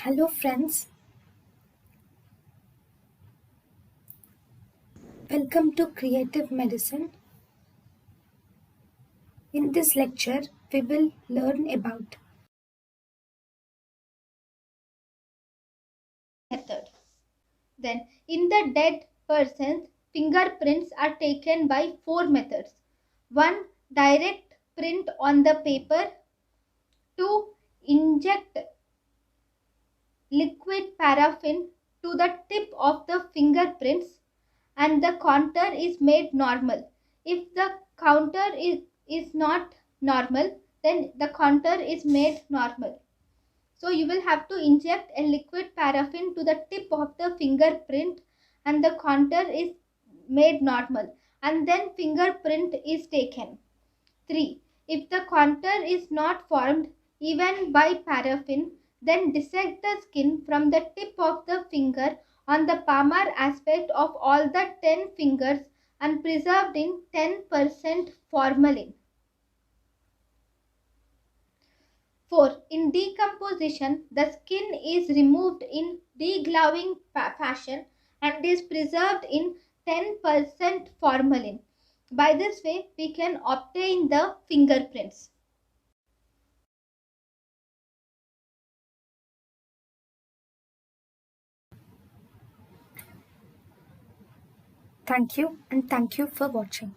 Hello, friends. Welcome to Creative Medicine. In this lecture, we will learn about method. Then, in the dead person's fingerprints are taken by four methods. 1. Direct print on the paper. 2. Inject liquid paraffin to the tip of the fingerprints and the contour is made normal. If the contour is not normal, then the contour is made normal. So you will have to inject a liquid paraffin to the tip of the fingerprint and the contour is made normal and then fingerprint is taken. 3. If the contour is not formed even by paraffin, then dissect the skin from the tip of the finger on the palmar aspect of all the 10 fingers and preserved in 10% formalin. 4. In decomposition, the skin is removed in degloving fashion and is preserved in 10% formalin. By this way, we can obtain the fingerprints. thank you and thank you for watching.